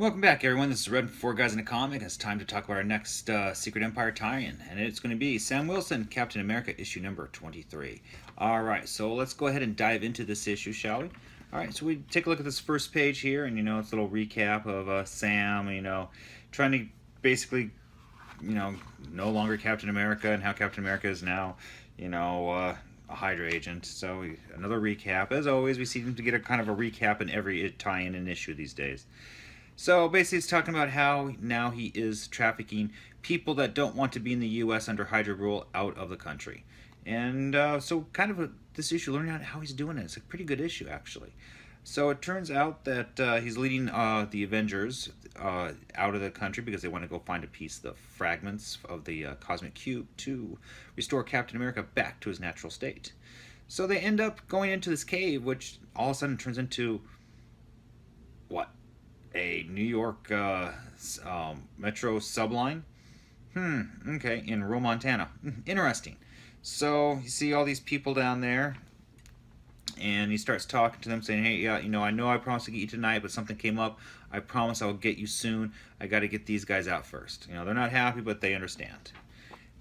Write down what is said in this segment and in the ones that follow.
Welcome back, everyone. This is Red from Four Guys in a Comic. It's time to talk about our next Secret Empire tie-in, and it's going to be Sam Wilson, Captain America, issue number 23. All right, so let's go ahead and dive into this issue, shall we? All right, so we take a look at this first page here, and it's a little recap of Sam, trying to basically, no longer Captain America, and how Captain America is now, a Hydra agent. So another recap. As always, we seem to get a kind of a recap in every tie-in and issue these days. So basically, it's talking about how now he is trafficking people that don't want to be in the U.S. under Hydra rule out of the country. And so kind of this issue, learning out how he's doing it. It's a pretty good issue, actually. So it turns out that he's leading the Avengers out of the country because they want to go find a piece, the fragments of the Cosmic Cube, to restore Captain America back to his natural state. So they end up going into this cave, which all of a sudden turns into what? A New York Metro subline? Okay, in rural Montana. Interesting. So you see all these people down there, and he starts talking to them, saying, hey, yeah, I know I promised to get you tonight, but something came up. I promise I'll get you soon. I got to get these guys out first. They're not happy, but they understand.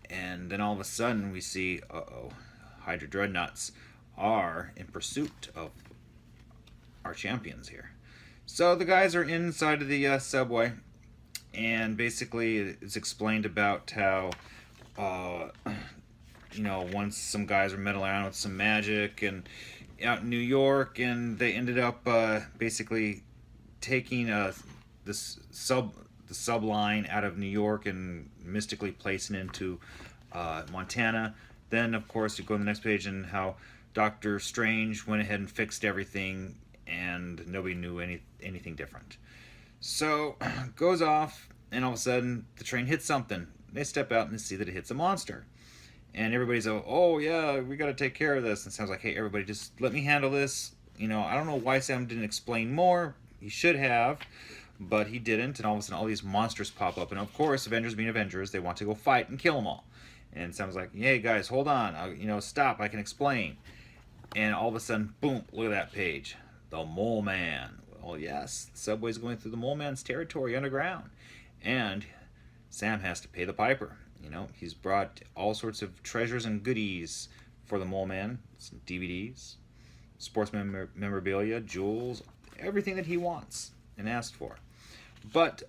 And then all of a sudden we see, Hydra Dreadnoughts are in pursuit of our champions here. So the guys are inside of the subway, and basically it's explained about how, once some guys were meddling around with some magic and out in New York, and they ended up basically taking the subline out of New York and mystically placing it into Montana. Then, of course, you go to the next page and how Doctor Strange went ahead and fixed everything, and nobody knew anything different. So goes off, and all of a sudden the train hits something. They step out and they see that it hits a monster, and everybody's oh yeah, we got to take care of this. And sounds like, hey, everybody, just let me handle this. I don't know why Sam didn't explain more. He should have, but he didn't. And all of a sudden all these monsters pop up, and of course, Avengers being Avengers, they want to go fight and kill them all. And Sam's like, hey guys, hold on, stop, I can explain. And all of a sudden, boom, look at that page. The Mole Man. Well, yes, the subway's going through the Mole Man's territory underground. And Sam has to pay the piper. He's brought all sorts of treasures and goodies for the Mole Man. Some DVDs, sports memorabilia, jewels, everything that he wants and asked for. But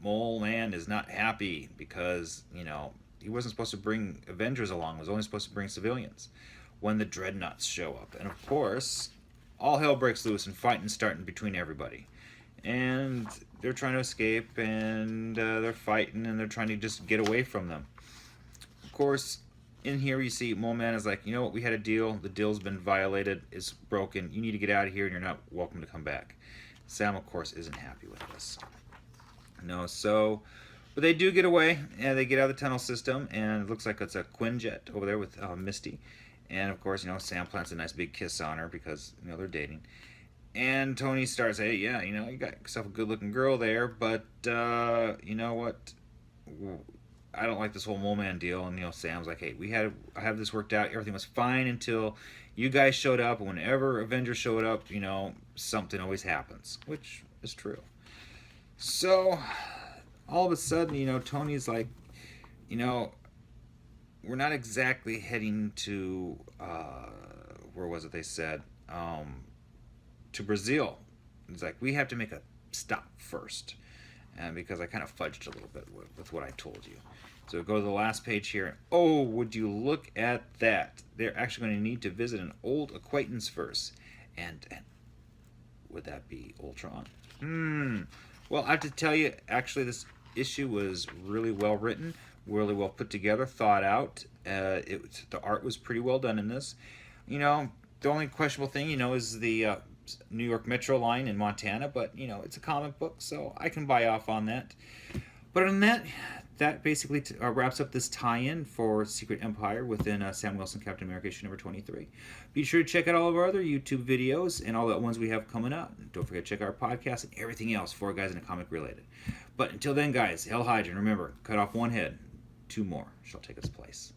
Mole Man is not happy because, he wasn't supposed to bring Avengers along. He was only supposed to bring civilians when the Dreadnoughts show up. And of course, all hell breaks loose and fighting starting between everybody. And they're trying to escape, and they're fighting, and they're trying to just get away from them. Of course, in here you see Mole Man is like, you know what, we had a deal. The deal's been violated. It's broken. You need to get out of here, and you're not welcome to come back. Sam, of course, isn't happy with this. But they do get away, and they get out of the tunnel system, and it looks like it's a Quinjet over there with Misty. And of course, Sam plants a nice big kiss on her because, they're dating. And Tony starts, hey, yeah, you got yourself a good-looking girl there, but, you know what? I don't like this whole Mole Man deal. And, Sam's like, hey, I have this worked out. Everything was fine until you guys showed up. And whenever Avengers showed up, something always happens, which is true. So, all of a sudden, Tony's like, we're not exactly heading to, where was it they said? To Brazil. It's like, we have to make a stop first. And because I kind of fudged a little bit with what I told you. So go to the last page here. Oh, would you look at that? They're actually going to need to visit an old acquaintance first. And would that be Ultron? Well, I have to tell you, actually, this issue was really well written, really well put together, thought out. The art was pretty well done in this. The only questionable thing, is the New York Metro line in Montana, but, it's a comic book, so I can buy off on that. But other than that basically wraps up this tie-in for Secret Empire within Sam Wilson, Captain America, issue number 23. Be sure to check out all of our other YouTube videos and all the ones we have coming up. Don't forget to check out our podcast and everything else Four Guys in a Comic related. But until then, guys, Hailing Hydra, and remember, cut off one head, two more shall take its place.